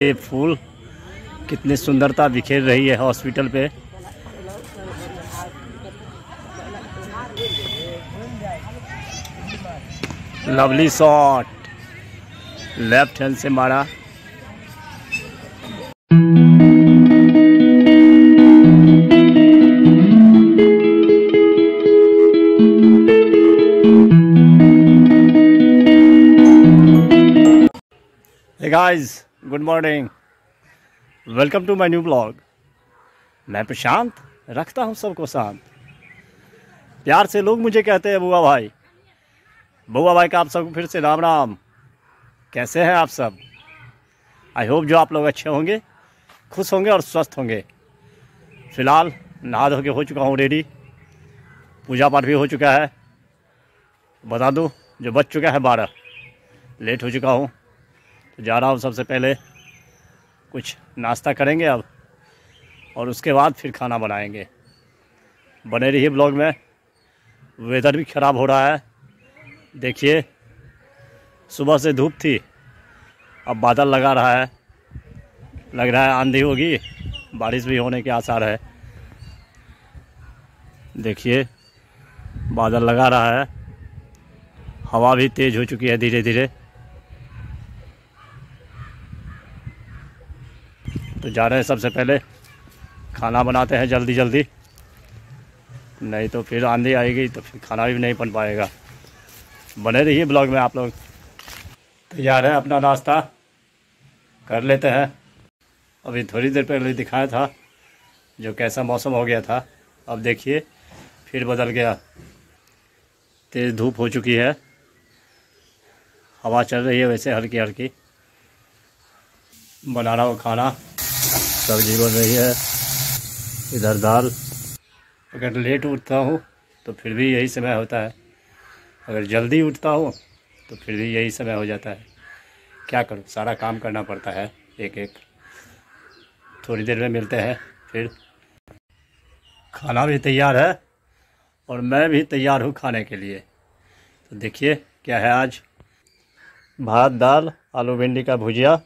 ये फूल कितनी सुंदरता बिखेर रही है हॉस्पिटल पे। लवली शॉट, लेफ्ट हैंड से मारा। Hey guys, good morning, welcome to my new blog. मैं प्रशांत, रखता हूँ सबको शांत। प्यार से लोग मुझे कहते हैं बुआ भाई। बुआ भाई का आप सबको फिर से राम राम। कैसे हैं आप सब? आई होप जो आप लोग अच्छे होंगे, खुश होंगे और स्वस्थ होंगे। फ़िलहाल नहा धो के हो चुका हूँ रेडी, पूजा पाठ भी हो चुका है। बता दूँ जो बज चुका है 12, लेट हो चुका हूँ तो जा रहा हूँ। सबसे पहले कुछ नाश्ता करेंगे अब, और उसके बाद फिर खाना बनाएंगे। बने रहिए ब्लॉग में। वेदर भी ख़राब हो रहा है, देखिए सुबह से धूप थी, अब बादल लगा रहा है। लग रहा है आंधी होगी, बारिश भी होने के आसार है। देखिए बादल लगा रहा है, हवा भी तेज़ हो चुकी है धीरे धीरे। तो जा रहे हैं, सबसे पहले खाना बनाते हैं जल्दी जल्दी, नहीं तो फिर आंधी आएगी तो फिर खाना भी नहीं बन पाएगा। बने रहिए ब्लॉग में आप लोग। तो जा रहे हैं, अपना नाश्ता कर लेते हैं। अभी थोड़ी देर पहले दिखाया था जो कैसा मौसम हो गया था, अब देखिए फिर बदल गया। तेज़ धूप हो चुकी है, हवा चल रही है वैसे हल्की हल्की। बना रहा हूँ खाना, सब्जी बन रही है, इधर दाल। अगर लेट उठता हूँ तो फिर भी यही समय होता है, अगर जल्दी उठता हूँ तो फिर भी यही समय हो जाता है। क्या करूँ, सारा काम करना पड़ता है एक एक। थोड़ी देर में मिलते हैं फिर। खाना भी तैयार है और मैं भी तैयार हूँ खाने के लिए। तो देखिए क्या है आज। भात, दाल, आलू भिंडी का भुजिया।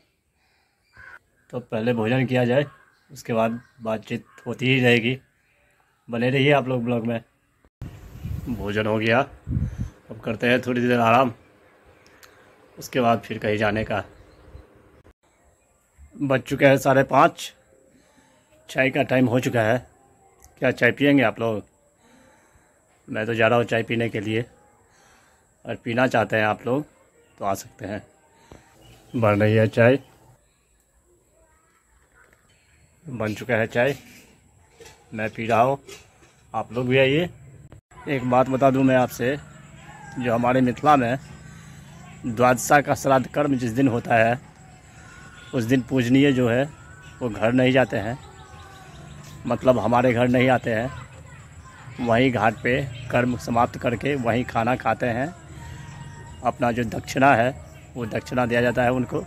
तो पहले भोजन किया जाए, उसके बाद बातचीत होती ही रहेगी। बने रहिए आप लोग ब्लॉग में। भोजन हो गया, अब करते हैं थोड़ी देर आराम, उसके बाद फिर कहीं जाने का। बज चुके हैं 5:30, चाय का टाइम हो चुका है। क्या चाय पियेंगे आप लोग? मैं तो जा रहा हूँ चाय पीने के लिए, और पीना चाहते हैं आप लोग तो आ सकते हैं। बन रही है चाय, बन चुका है चाय, मैं पी रहा हूँ, आप लोग भी आइए। एक बात बता दूं मैं आपसे, जो हमारे मिथिला में द्वादशा का श्राद्ध कर्म जिस दिन होता है, उस दिन पूजनीय जो है वो घर नहीं जाते हैं, मतलब हमारे घर नहीं आते हैं। वहीं घाट पे कर्म समाप्त करके वहीं खाना खाते हैं। अपना जो दक्षिणा है वो दक्षिणा दिया जाता है उनको,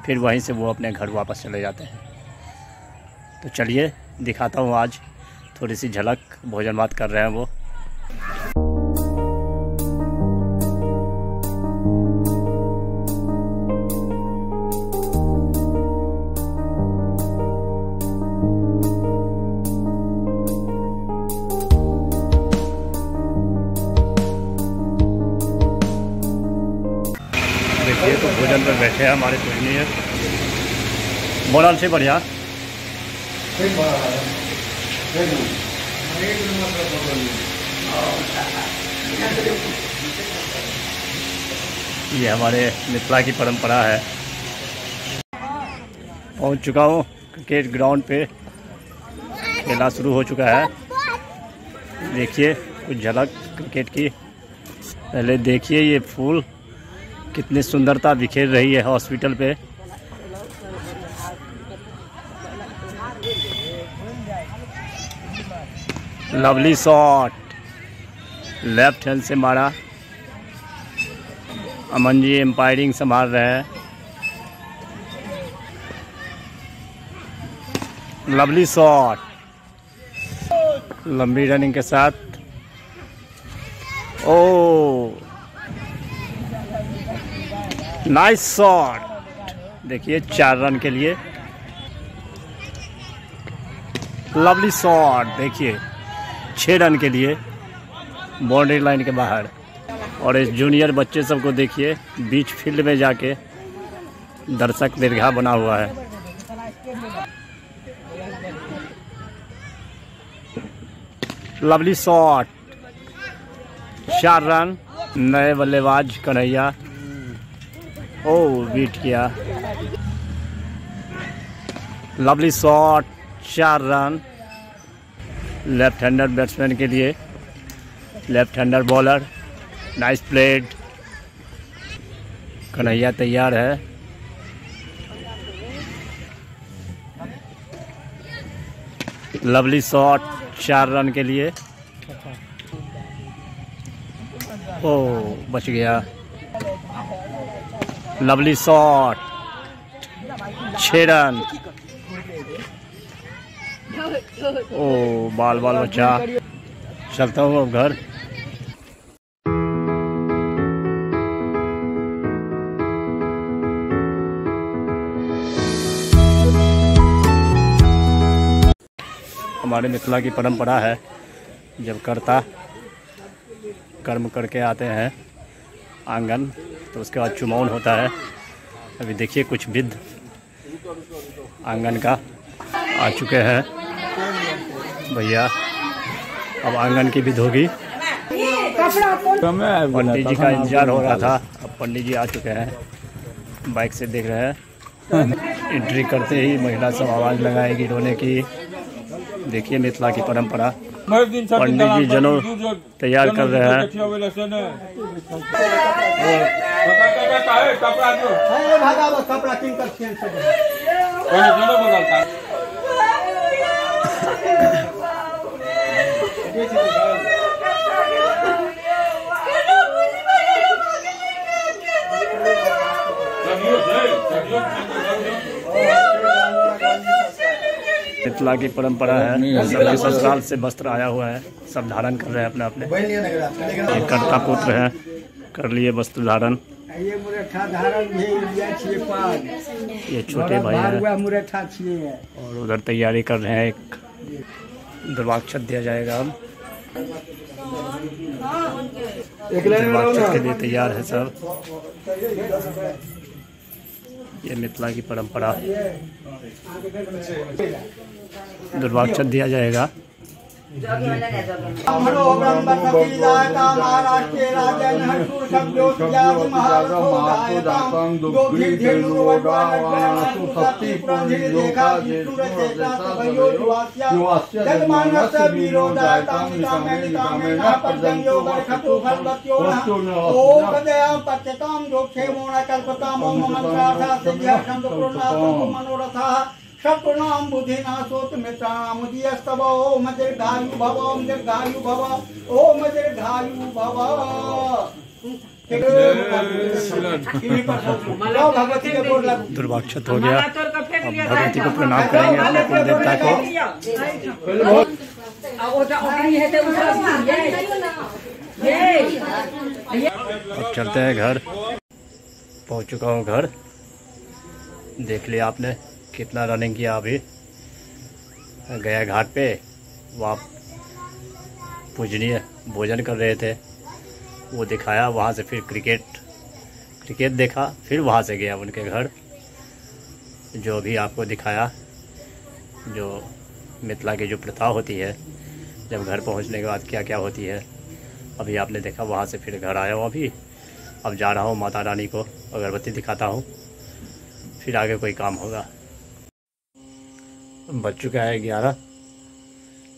फिर वहीं से वो अपने घर वापस चले जाते हैं। तो चलिए दिखाता हूँ आज थोड़ी सी झलक, भोजन बात कर रहे हैं वो। देखिए तो भोजन पर बैठे हैं हमारे पूजनीय। मोरल से बढ़िया ये हमारे मिथिला की परंपरा है। पहुंच चुका हूँ क्रिकेट ग्राउंड पे, खेला शुरू हो चुका है। देखिए कुछ झलक क्रिकेट की। पहले देखिए ये फूल कितनी सुंदरता बिखेर रही है हॉस्पिटल पे। लवली शॉट, लेफ्ट हैंड से मारा। अमन जी एम्पायरिंग संभाल रहे हैं। लवली शॉट, लंबी रनिंग के साथ। ओ नाइस शॉट, देखिए 4 रन के लिए लवली शॉट। देखिए 6 रन के लिए बाउंड्री लाइन के बाहर। और इस जूनियर बच्चे सबको देखिए बीच फील्ड में जाके दर्शक दीर्घा बना हुआ है। Lovely shot, 4 run. नए बल्लेबाज कन्हैया, ओ बीट किया। Lovely shot, 4 run. Left hander batsman के लिए, left hander bowler, nice played. Kanhaiya तैयार है। लवली शॉट, 4 रन के लिए। ओ बच गया। Lovely shot, 6 run. ओ बाल बचा। चलता हूँ अब घर। हमारे मिथिला की परंपरा है, जब कर्ता कर्म करके आते हैं आंगन तो उसके बाद चुमाउन होता है। अभी देखिए कुछ विध आंगन का आ चुके हैं भैया। अब आंगन की विध होगी। पंडित जी का इंतजार हो रहा था, अब पंडित जी आ चुके हैं। बाइक से देख रहे हैं। एंट्री करते ही महिला सब आवाज़ लगाएगी रोने की। देखिए मिथिला की परंपरा। पंडित जी जनों तैयार कर रहे हैं। मिथिला की परंपरा है, सभी ससुराल से वस्त्र आया हुआ है, सब धारण कर रहे हैं अपने अपने। ये कर्ता पुत्र है, कर लिए वस्त्र धारण। ये छोटे भाई हैं और उधर तैयारी कर रहे हैं। एक द्रवाक्षत दिया जाएगा। अब द्रवाक्षत के लिए तैयार है सब। ये मिथिला की परंपरा। द्रवाक्षत दिया जाएगा। सत्नाम बुद्धिनाशोत मित्राम उदयस्तव। ओम दीर्घायु भव, ओम दीर्घायु भव, ओम दीर्घायु भव। दुर्वाक्षत हो गया। अब भगवती को प्रणाम करेंगे, अपने कुल देवता को। अब चलते हैं घर। पहुंच चुका हूँ घर। देख लिया आपने कितना रनिंग किया। अभी गया घाट पे, वहाँ पूजनीय भोजन कर रहे थे, वो दिखाया। वहाँ से फिर क्रिकेट देखा, फिर वहाँ से गया उनके घर, जो अभी आपको दिखाया। जो मिथिला की जो प्रथा होती है, जब घर पहुँचने के बाद क्या क्या होती है, अभी आपने देखा। वहाँ से फिर घर आया हूँ अभी। अब जा रहा हूँ माता रानी को अगरबत्ती दिखाता हूँ, फिर आगे कोई काम होगा। बज चुका है 11।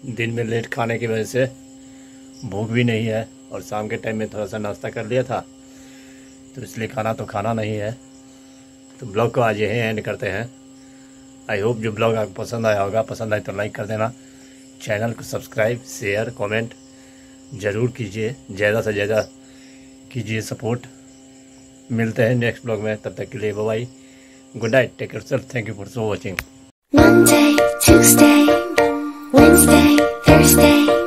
दिन में लेट खाने की वजह से भूख भी नहीं है, और शाम के टाइम में थोड़ा सा नाश्ता कर लिया था, तो इसलिए खाना तो खाना नहीं है। तो ब्लॉग को आज यही एंड करते हैं। आई होप जो ब्लॉग आपको पसंद आया होगा। पसंद आए तो लाइक कर देना, चैनल को सब्सक्राइब, शेयर, कमेंट ज़रूर कीजिए। ज़्यादा से ज़्यादा कीजिए सपोर्ट। मिलते हैं नेक्स्ट ब्लॉग में, तब तक के लिए bye bye, good night, take care self, thank you for so watching. Monday, Tuesday, Wednesday, Thursday